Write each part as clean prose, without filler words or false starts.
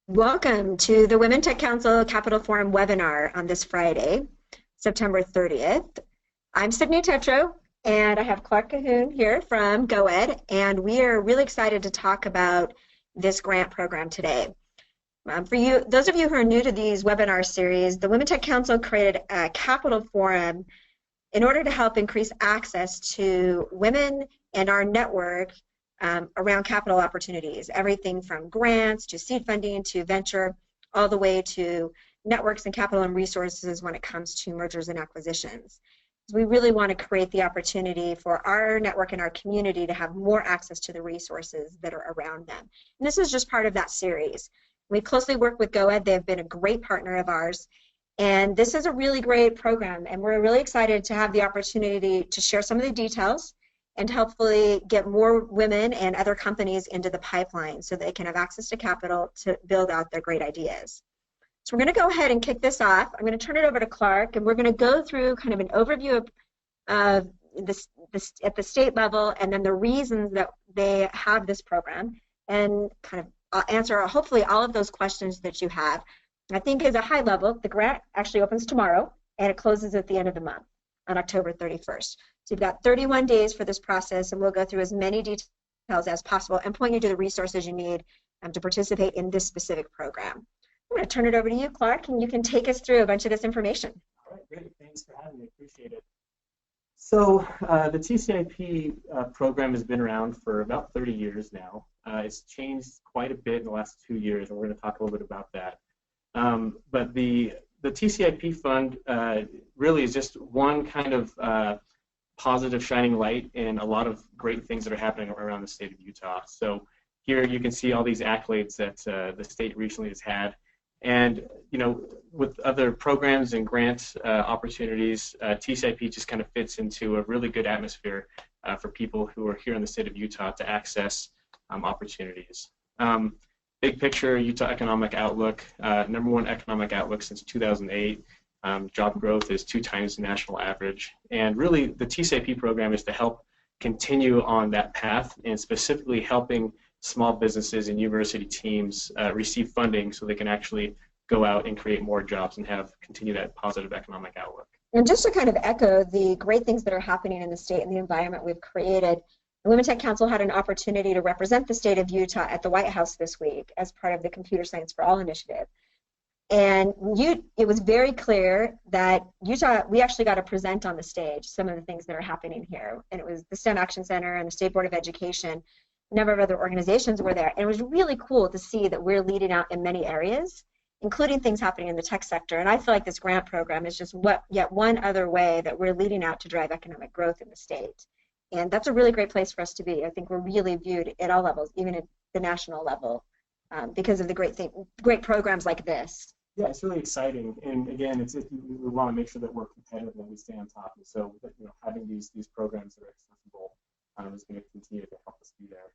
Welcome to the Women Tech Council Capital Forum webinar on this Friday, September 30th. I'm Sydney Tetro, and I have Clark Cahoon here from GoEd, and we are really excited to talk about this grant program today. For those of you who are new to these webinar series, the Women Tech Council created a Capital Forum in order to help increase access to women and our network around capital opportunities, everything from grants to seed funding to venture, all the way to networks and capital and resources when it comes to mergers and acquisitions. So we really want to create the opportunity for our network and our community to have more access to the resources that are around them. And this is just part of that series. We closely work with GoEd. They've been a great partner of ours. And this is a really great program, and we're really excited to have the opportunity to share some of the details and hopefully get more women and other companies into the pipeline so they can have access to capital to build out their great ideas. So we're going to go ahead and kick this off. I'm going to turn it over to Clark, and we're going to go through kind of an overview of this at the state level and then the reasons that they have this program, and kind of answer hopefully all of those questions that you have. I think as a high level, the grant actually opens tomorrow, and it closes at the end of the month on October 31st. So you've got 31 days for this process, and we'll go through as many details as possible and point you to the resources you need to participate in this specific program. I'm going to turn it over to you, Clark, and you can take us through a bunch of this information. All right, great. Thanks for having me. Appreciate it. So the TCIP program has been around for about 30 years now. It's changed quite a bit in the last 2 years, and we're going to talk a little bit about that. But the TCIP fund really is just one kind of positive shining light in a lot of great things that are happening around the state of Utah. So here you can see all these accolades that the state recently has had. And, you know, with other programs and grant opportunities, TCIP just kind of fits into a really good atmosphere for people who are here in the state of Utah to access opportunities. Big picture, Utah economic outlook, #1 economic outlook since 2008. Job growth is 2 times the national average. And really, the TCIP program is to help continue on that path, and specifically helping small businesses and university teams receive funding so they can actually go out and create more jobs and continue that positive economic outlook. And just to kind of echo the great things that are happening in the state and the environment we've created, the Women Tech Council had an opportunity to represent the state of Utah at the White House this week as part of the Computer Science for All initiative. And it was very clear that Utah, we actually got to present on the stage some of the things that are happening here. And it was the STEM Action Center and the State Board of Education. A number of other organizations were there. And it was really cool to see that we're leading out in many areas, including things happening in the tech sector. And I feel like this grant program is just yet one other way that we're leading out to drive economic growth in the state. And that's a really great place for us to be. I think we're really viewed at all levels, even at the national level, because of the great programs like this. Yeah, it's really exciting, and again, we want to make sure that we're competitive and we stay on top. And so, you know, having these programs that are accessible is going to continue to help us be there.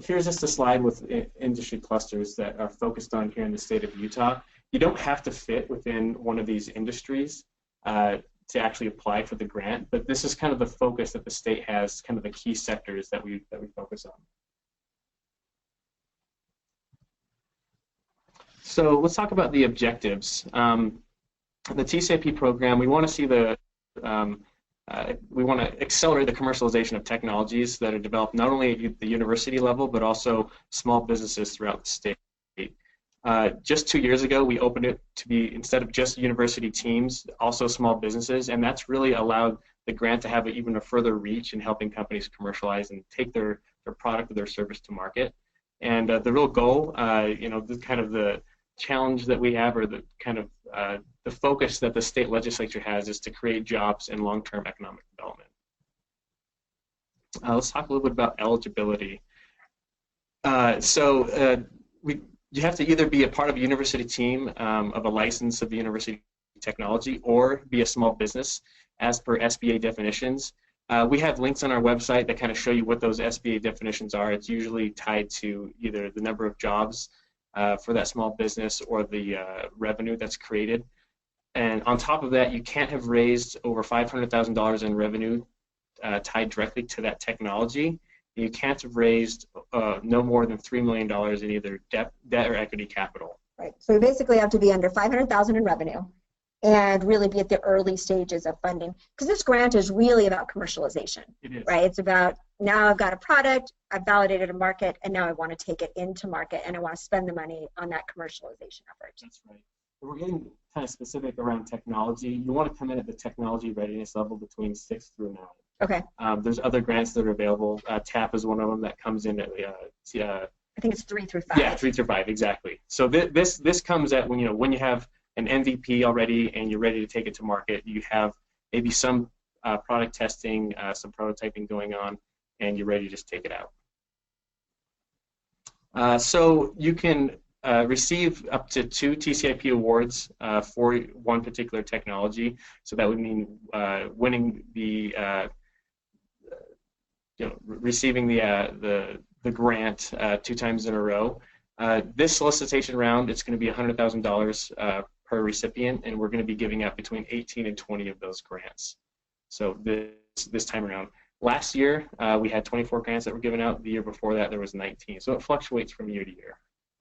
Here's just a slide with industry clusters that are focused on here in the state of Utah. You don't have to fit within one of these industries to actually apply for the grant, but this is kind of the focus that the state has, kind of the key sectors that we focus on. So let's talk about the objectives. The TCIP program, we want to see we want to accelerate the commercialization of technologies that are developed not only at the university level, but also small businesses throughout the state. Just 2 years ago, we opened it to be, instead of just university teams, also small businesses, and that's really allowed the grant to have even a further reach in helping companies commercialize and take their product or their service to market. And the real goal, you know, this kind of the challenge that we have, or the kind of the focus that the state legislature has, is to create jobs and long-term economic development. Let's talk a little bit about eligibility. You have to either be a part of a university team of a license of the university technology, or be a small business as per SBA definitions. We have links on our website that kind of show you what those SBA definitions are. It's usually tied to either the number of jobs for that small business or the revenue that's created. And on top of that, you can't have raised over $500,000 in revenue tied directly to that technology, You can't have raised no more than $3 million in either debt or equity capital. Right. So we basically have to be under 500,000 in revenue and really be at the early stages of funding, because this grant is really about commercialization. It is. Right? It's about, now I've got a product, I've validated a market, and now I want to take it into market, and I want to spend the money on that commercialization effort. That's right. We're getting kind of specific around technology. You want to come in at the technology readiness level between 6 through 9. Okay. There's other grants that are available. TAP is one of them that comes in at I think it's 3 through 5. Yeah, 3 through 5, exactly. So this comes at when you have an MVP already and you're ready to take it to market. You have maybe some product testing, some prototyping going on, and you're ready to just take it out. So you can receive up to 2 TCIP awards for one particular technology. So that would mean winning the receiving the grant 2 times in a row. This solicitation round, it's going to be $100,000 per recipient, and we're going to be giving out between 18 and 20 of those grants. So this time around. Last year, we had 24 grants that were given out. The year before that, there was 19. So it fluctuates from year to year.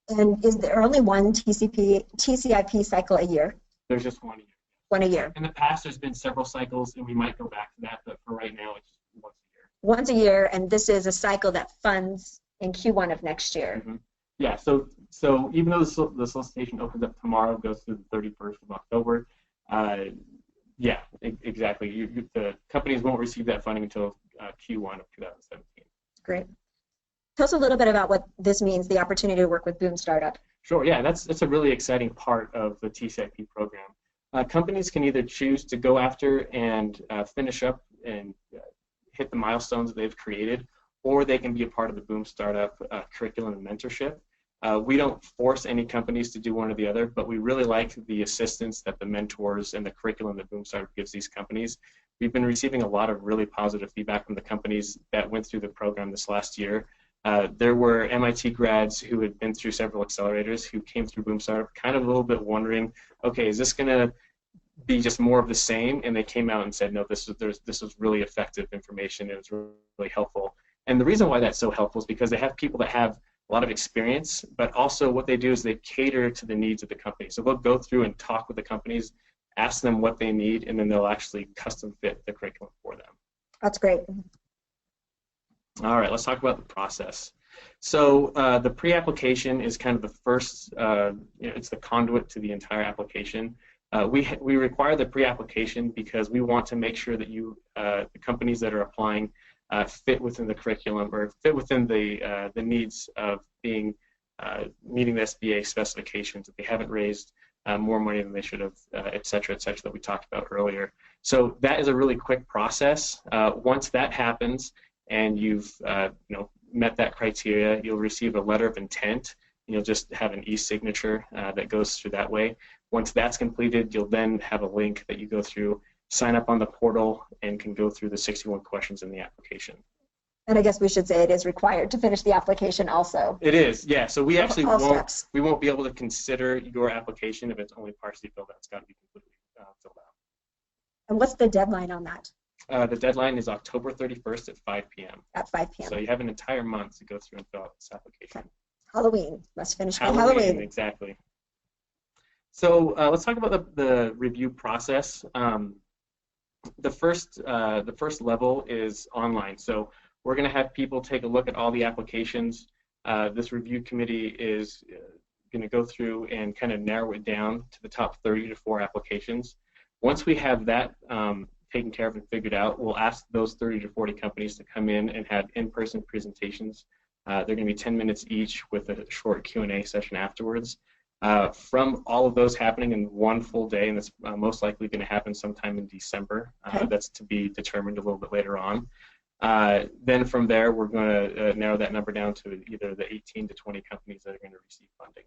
And is there only one TCIP cycle a year? There's just one a year. One a year. In the past, there's been several cycles, and we might go back to that, but for right now, it's once a year. Once a year, and this is a cycle that funds in Q1 of next year. Mm-hmm. Yeah, so even though the solicitation opens up tomorrow, goes through the 31st of October, yeah, exactly. The companies won't receive that funding until Q1 of 2017. Great. Tell us a little bit about what this means, the opportunity to work with Boom Startup. Sure, yeah, that's a really exciting part of the TCIP program. Companies can either choose to go after and finish up and hit the milestones that they've created, or they can be a part of the Boom Startup curriculum and mentorship. We don't force any companies to do one or the other, but we really like the assistance that the mentors and the curriculum that Boom Startup gives these companies. We've been receiving a lot of really positive feedback from the companies that went through the program this last year. There were MIT grads who had been through several accelerators who came through Boom Startup kind of a little bit wondering, okay, is this going to be just more of the same? And they came out and said, no, this was really effective information. It was really helpful. And the reason why that's so helpful is because they have people that have a lot of experience, but also what they do is they cater to the needs of the company. So they'll go through and talk with the companies, ask them what they need, and then they'll actually custom fit the curriculum for them. That's great. All right, let's talk about the process. So the pre-application is kind of the first, it's the conduit to the entire application. We require the pre-application because we want to make sure that the companies that are applying fit within the curriculum or fit within the needs of meeting the SBA specifications, that they haven't raised more money than they should have, et cetera, that we talked about earlier. So that is a really quick process. Once that happens and you've met that criteria, you'll receive a letter of intent. You'll just have an e-signature that goes through that way. Once that's completed, you'll then have a link that you go through, sign up on the portal, and can go through the 61 questions in the application. And I guess we should say it is required to finish the application also. It is, yeah. So we actually we won't be able to consider your application if it's only partially filled out. It's got to be completely filled out. And what's the deadline on that? The deadline is October 31st at 5 p.m. At 5 p.m. So you have an entire month to go through and fill out this application. Okay. Halloween. Must finish by Halloween. Exactly. So let's talk about the review process. The first level is online. So we're going to have people take a look at all the applications. This review committee is going to go through and kind of narrow it down to the top 30 to 4 applications. Once we have that taken care of and figured out, we'll ask those 30 to 40 companies to come in and have in-person presentations. They're going to be 10 minutes each with a short Q&A session afterwards. From all of those happening in one full day, and that's most likely going to happen sometime in December. That's to be determined a little bit later on. Then from there, we're going to narrow that number down to either the 18 to 20 companies that are going to receive funding.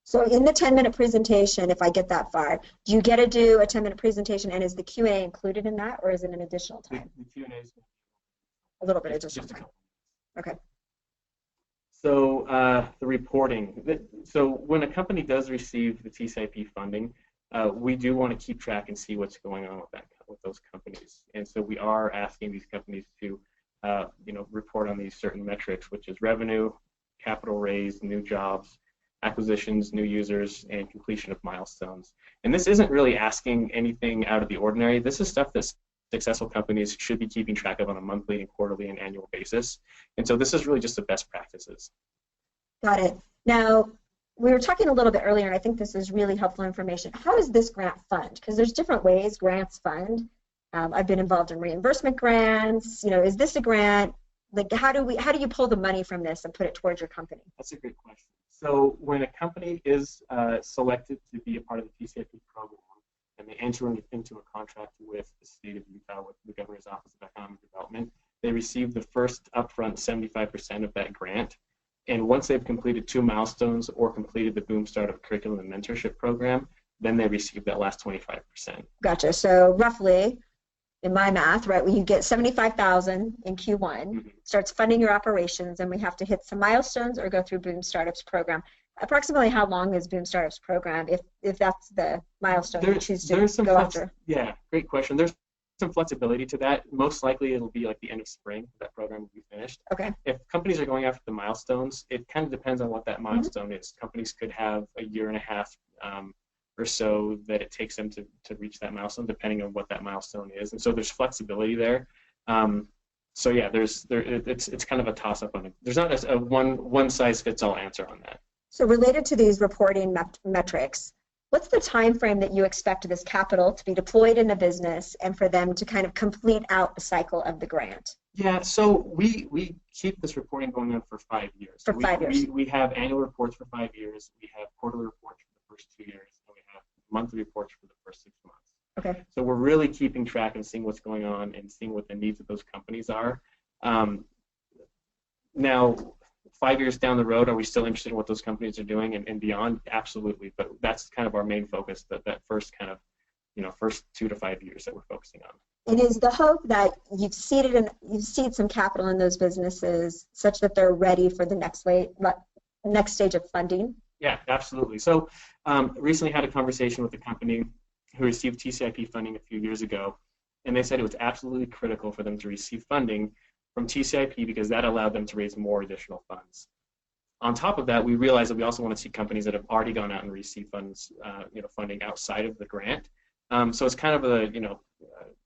So in the 10-minute presentation, if I get that far, do you get to do a 10-minute presentation, and is the Q&A included in that, or is it an additional time? The Q&A is a little bit additional just time. Okay. So the reporting. So when a company does receive the TCIP funding, we do want to keep track and see what's going on with those companies. And so we are asking these companies to report on these certain metrics, which is revenue, capital raised, new jobs, acquisitions, new users, and completion of milestones. And this isn't really asking anything out of the ordinary. This is stuff that successful companies should be keeping track of on a monthly and quarterly and annual basis. And so this is really just the best practices. Got it. Now, we were talking a little bit earlier, and I think this is really helpful information. How does this grant fund? Because there's different ways grants fund. I've been involved in reimbursement grants. Is this a grant? Like, how do you pull the money from this and put it towards your company? That's a great question. So when a company is selected to be a part of the TCIP program, and they enter into a contract with the state of Utah, with the Governor's Office of Economic Development, they receive the first upfront 75% of that grant. And once they've completed 2 milestones or completed the Boom Startup Curriculum and Mentorship Program, then they receive that last 25%. Gotcha. So roughly, in my math, right, when you get $75,000 in Q1, starts funding your operations, and we have to hit some milestones or go through Boom Startups program. Approximately how long is Boom Startups program, if that's the milestone you choose to go after? Yeah, great question. There's some flexibility to that. Most likely it'll be like the end of spring, that program will be finished. Okay. If companies are going after the milestones, it kind of depends on what that milestone is. Companies could have a year and a half or so that it takes them to reach that milestone, depending on what that milestone is. And so there's flexibility there. So yeah, it's kind of a toss-up on it. There's not a one-size-fits-all answer on that. So related to these reporting metrics, what's the time frame that you expect this capital to be deployed in a business and for them to kind of complete out the cycle of the grant? Yeah, so we keep this reporting going on for 5 years. For 5 years. We have annual reports for 5 years. We have quarterly reports for the first 2 years, and we have monthly reports for the first 6 months. Okay. So we're really keeping track and seeing what's going on and seeing what the needs of those companies are. Now, 5 years down the road, are we still interested in what those companies are doing and beyond? Absolutely, but that's kind of our main focus, that first kind of, first 2 to 5 years that we're focusing on. And is the hope that you've seeded some capital in those businesses such that they're ready for the next stage of funding? Yeah, absolutely. So recently had a conversation with a company who received TCIP funding a few years ago, and they said it was absolutely critical for them to receive funding from TCIP because that allowed them to raise more additional funds. On top of that, we realized that we also want to see companies that have already gone out and received funds, funding outside of the grant. So it's kind of a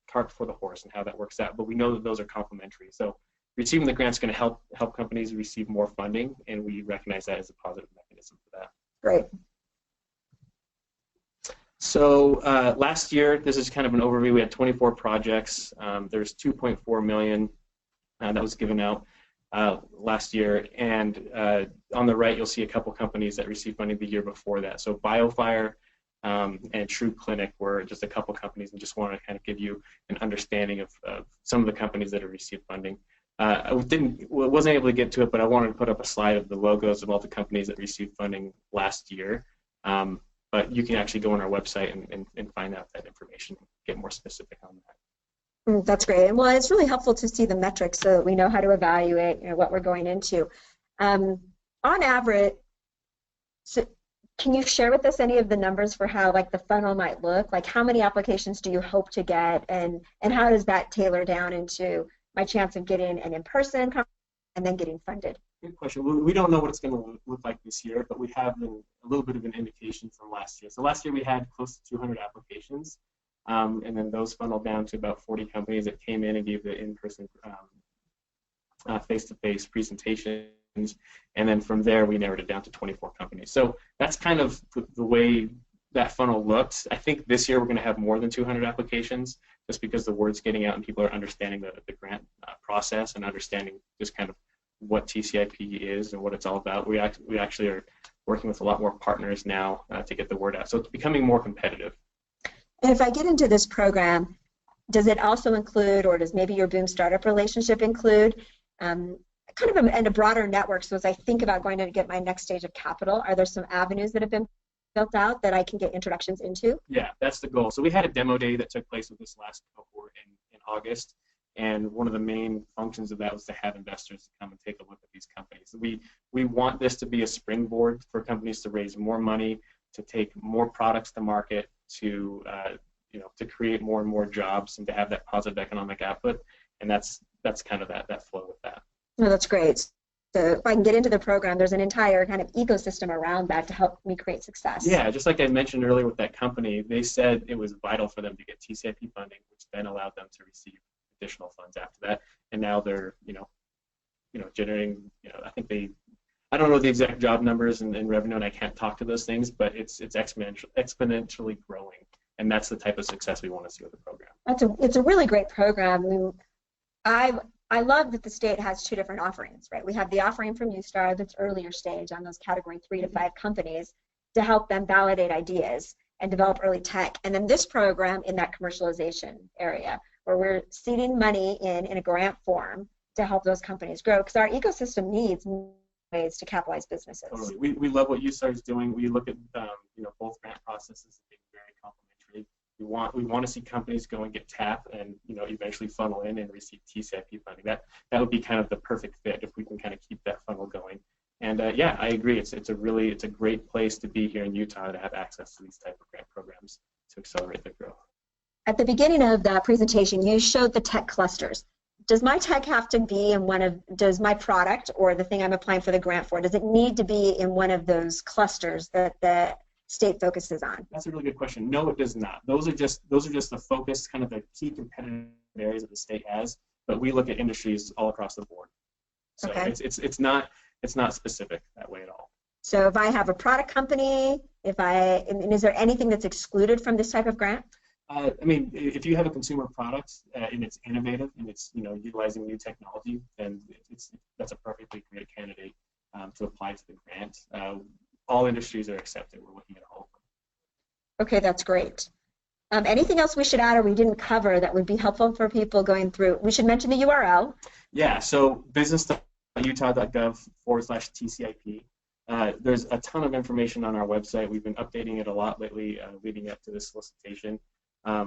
cart before the horse and how that works out. But we know that those are complementary. So receiving the grant is going to help companies receive more funding, and we recognize that as a positive mechanism for that. Great. So last year, this is kind of an overview. We had 24 projects. There's $2.4 million that was given out last year, and on the right you'll see a couple companies that received funding the year before that. So BioFire and True Clinic were just a couple companies, and just wanted to kind of give you an understanding of some of the companies that have received funding. I wasn't able to get to it, but I wanted to put up a slide of the logos of all the companies that received funding last year. But you can actually go on our website and find out that information and get more specific on that. That's great. And well, it's really helpful to see the metrics so that we know how to evaluate what we're going into. On average, so can you share with us any of the numbers for how the funnel might look? Like how many applications do you hope to get, and how does that tailor down into my chance of getting an in-person conference and then getting funded? Good question. We don't know what it's going to look like this year, but we have a little bit of an indication from last year. So last year we had close to 200 applications. And then those funneled down to about 40 companies that came in and gave the in-person face-to-face presentations, and then from there we narrowed it down to 24 companies. So that's kind of the way that funnel looks. I think this year we're going to have more than 200 applications, just because the word's getting out and people are understanding the grant process and understanding just kind of what TCIP is and what it's all about. We actually are working with a lot more partners now to get the word out. So it's becoming more competitive. And if I get into this program, does it also include, or does maybe your Boom Startup relationship include, kind of in a broader network? So as I think about going to get my next stage of capital, are there some avenues that have been built out that I can get introductions into? Yeah, that's the goal. So we had a demo day that took place with this last cohort in August, and one of the main functions of that was to have investors come and take a look at these companies. We want this to be a springboard for companies to raise more money, to take more products to market, to create more and more jobs, and to have that positive economic output. And that's kind of that flow with that. No, that's great. So if I can get into the program, there's an entire kind of ecosystem around that to help me create success. Yeah, just like I mentioned earlier with that company, they said it was vital for them to get TCIP funding, which then allowed them to receive additional funds after that. And now they're, generating, I don't know the exact job numbers and revenue, and I can't talk to those things, but it's exponentially growing, and that's the type of success we want to see with the program. It's a really great program. I love that the state has two different offerings, right? We have the offering from USTAR that's earlier stage on those category 3 to 5 companies to help them validate ideas and develop early tech, and then this program in that commercialization area where we're seeding money in a grant form to help those companies grow, because our ecosystem needs ways to capitalize businesses. Totally. We love what USTAR is doing. We look at both grant processes as being very complementary. We want to see companies go and get TAP and eventually funnel in and receive TCIP funding. That would be kind of the perfect fit if we can kind of keep that funnel going. And yeah, I agree. It's a great place to be here in Utah to have access to these type of grant programs to accelerate their growth. At the beginning of the presentation, you showed the tech clusters. Does my tech have to be in does my product or the thing I'm applying for the grant for, does it need to be in one of those clusters that the state focuses on? That's a really good question. No, it does not. Those are just the focus, kind of the key competitive areas that the state has, but we look at industries all across the board. So okay. It's not specific that way at all. So if I have a product company, and is there anything that's excluded from this type of grant? If you have a consumer product and it's innovative and it's utilizing new technology, then that's a perfectly great candidate to apply to the grant. All industries are accepted. We're looking at all of them. Okay, that's great. Anything else we should add or we didn't cover that would be helpful for people going through? We should mention the URL. Yeah, so business.utah.gov/TCIP. There's a ton of information on our website. We've been updating it a lot lately leading up to this solicitation.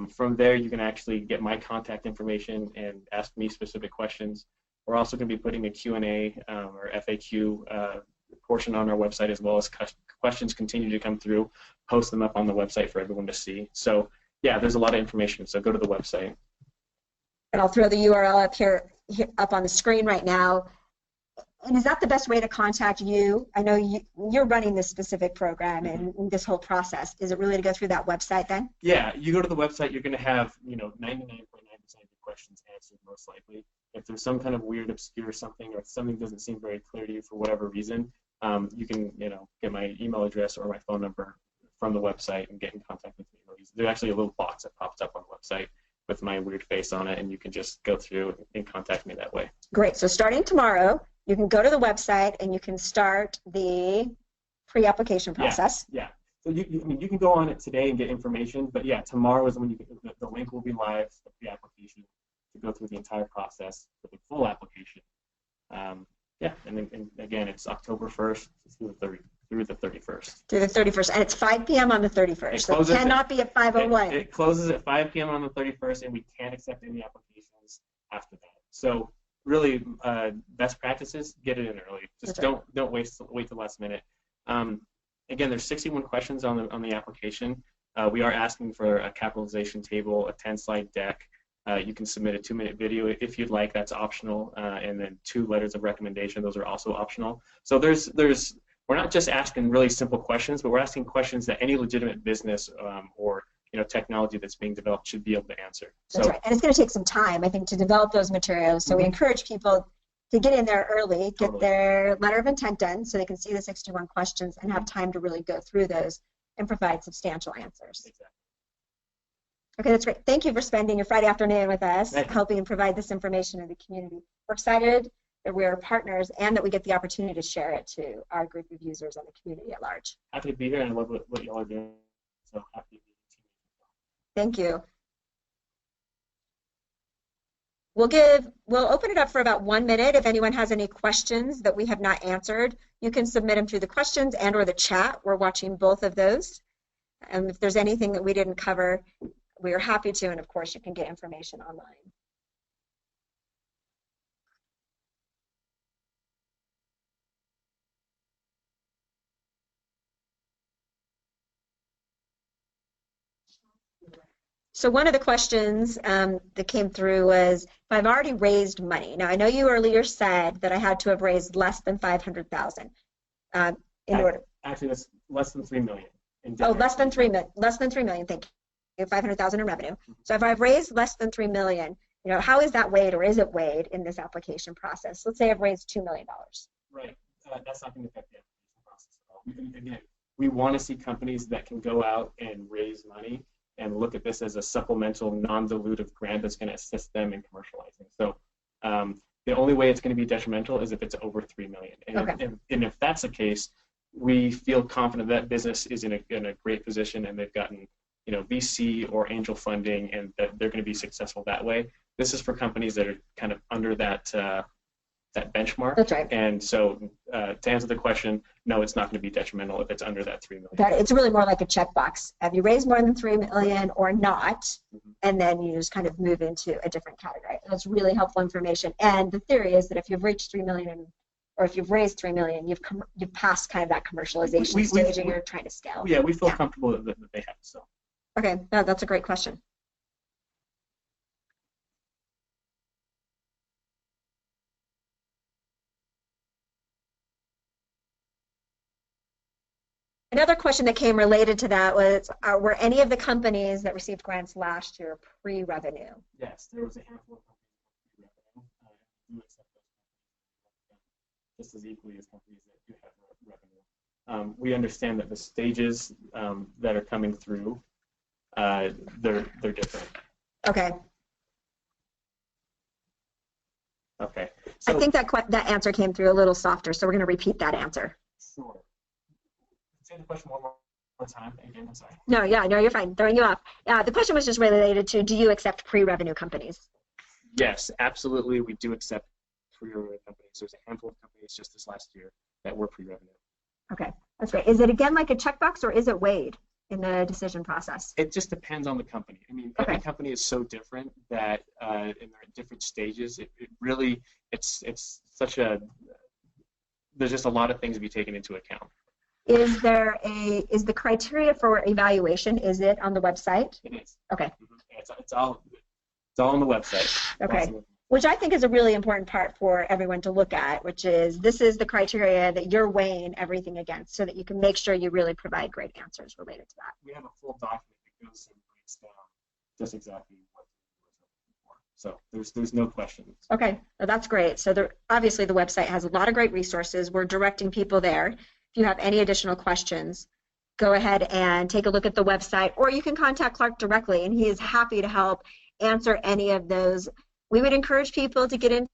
From there, you can actually get my contact information and ask me specific questions. We're also going to be putting a Q&A or FAQ portion on our website, as well as questions continue to come through. Post them up on the website for everyone to see. So yeah, there's a lot of information, so go to the website. And I'll throw the URL up here up on the screen right now. And is that the best way to contact you? I know you're running this specific program and this whole process. Is it really to go through that website then? Yeah, you go to the website, you're going to have 99.9% of your questions answered most likely. If there's some kind of weird, obscure something, or if something doesn't seem very clear to you for whatever reason, you can get my email address or my phone number from the website and get in contact with me. There's actually a little box that pops up on the website with my weird face on it, and you can just go through and contact me that way. Great. So starting tomorrow, you can go to the website and you can start the pre-application process. Yeah. So you can go on it today and get information, but yeah, tomorrow is when the link will be live for the pre-application to go through the entire process for the full application. Yeah, and again, it's October 1st through the 31st. Through the 31st, and it's 5 p.m. on the 31st. So it cannot be at 5:01. It closes at 5 p.m. on the 31st, and we can't accept any applications after that. So really, best practices: get it in early. Just don't wait till the last minute. Again, there's 61 questions on the application. We are asking for a capitalization table, a 10-slide deck. You can submit a 2-minute video if you'd like. That's optional, and then 2 letters of recommendation. Those are also optional. So we're not just asking really simple questions, but we're asking questions that any legitimate business or technology that's being developed should be able to answer. That's right, and it's going to take some time, I think, to develop those materials. So we encourage people to get in there early, get their letter of intent done, so they can see the 61 questions and have time to really go through those and provide substantial answers. Exactly. Okay, that's great. Thank you for spending your Friday afternoon with us, helping provide this information to the community. We're excited that we're partners and that we get the opportunity to share it to our group of users and the community at large. Happy to be here, and I love what y'all are doing. So happy to be here. Thank you. We'll open it up for about 1 minute. If anyone has any questions that we have not answered, you can submit them through the questions and or the chat. We're watching both of those. And if there's anything that we didn't cover, we are happy to, and of course you can get information online. So one of the questions that came through was, if I've already raised money. Now I know you earlier said that I had to have raised less than 500,000 in order. Actually, that's less than 3 million. Oh, less than 3 million. Less than 3 million. Thank you. 500,000 in revenue. So if I've raised less than 3 million, how is that weighed, or is it weighed in this application process? Let's say I've raised $2 million. Right. That's not going to affect the application process at all. Again, we want to see companies that can go out and raise money and look at this as a supplemental, non-dilutive grant that's going to assist them in commercializing. So the only way it's going to be detrimental is if it's over 3 million. And, okay. and if that's the case, we feel confident that business is in a great position, and they've gotten VC or angel funding, and that they're going to be successful that way. This is for companies that are kind of under that that benchmark. That's right. And so to answer the question, no, it's not going to be detrimental if it's under that 3 million. It's really more like a checkbox. Have you raised more than 3 million or not? And then you just kind of move into a different category. That's really helpful information. And the theory is that if you've reached 3 million, or if you've raised 3 million, you've passed kind of that commercialization stage, and you're trying to scale. Yeah, we feel comfortable that they have. So. Okay, that's a great question. Another question that came related to that was, were any of the companies that received grants last year pre-revenue? Yes, there was a handful of companies that pre-revenue. We do accept those companies just as equally as companies that do have revenue. We understand that the stages that are coming through, they're different. Okay. Okay. So, I think that answer came through a little softer, so we're going to repeat that answer. Sure. Say the question one more time. Again, I'm sorry. No, you're fine. Throwing you off. The question was just related to, do you accept pre-revenue companies? Yes, absolutely. We do accept pre-revenue companies. There's a handful of companies just this last year that were pre-revenue. Okay, that's great. Is it again like a checkbox, or is it weighed in the decision process? It just depends on the company. I mean, every company is so different that and they're at different stages. It really, it's such a, there's just a lot of things to be taken into account. Is the criteria for evaluation, is it on the website? It is. Okay. Mm-hmm. It's all on the website. Okay. Which I think is a really important part for everyone to look at, which is, this is the criteria that you're weighing everything against, so that you can make sure you really provide great answers related to that. We have a full document that goes and breaks down just exactly what we're looking for. So there's no questions. Okay, well, that's great. So obviously the website has a lot of great resources. We're directing people there. If you have any additional questions, go ahead and take a look at the website, or you can contact Clark directly, and he is happy to help answer any of those. We would encourage people to get into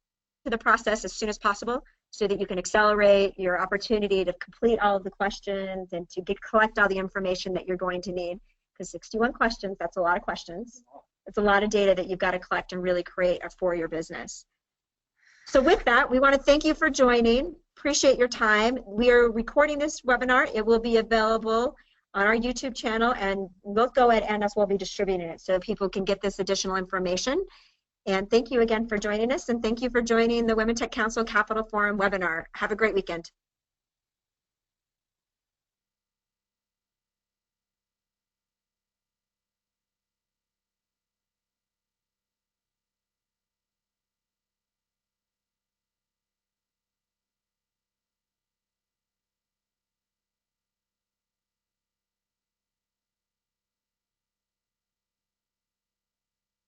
the process as soon as possible, so that you can accelerate your opportunity to complete all of the questions and to collect all the information that you're going to need. Because 61 questions, that's a lot of questions. It's a lot of data that you've got to collect and really create for your business. So with that, we want to thank you for joining. Appreciate your time. We are recording this webinar. It will be available on our YouTube channel, and both GoEd and us will be distributing it so people can get this additional information. And thank you again for joining us, and thank you for joining the Women Tech Council Capital Forum webinar. Have a great weekend.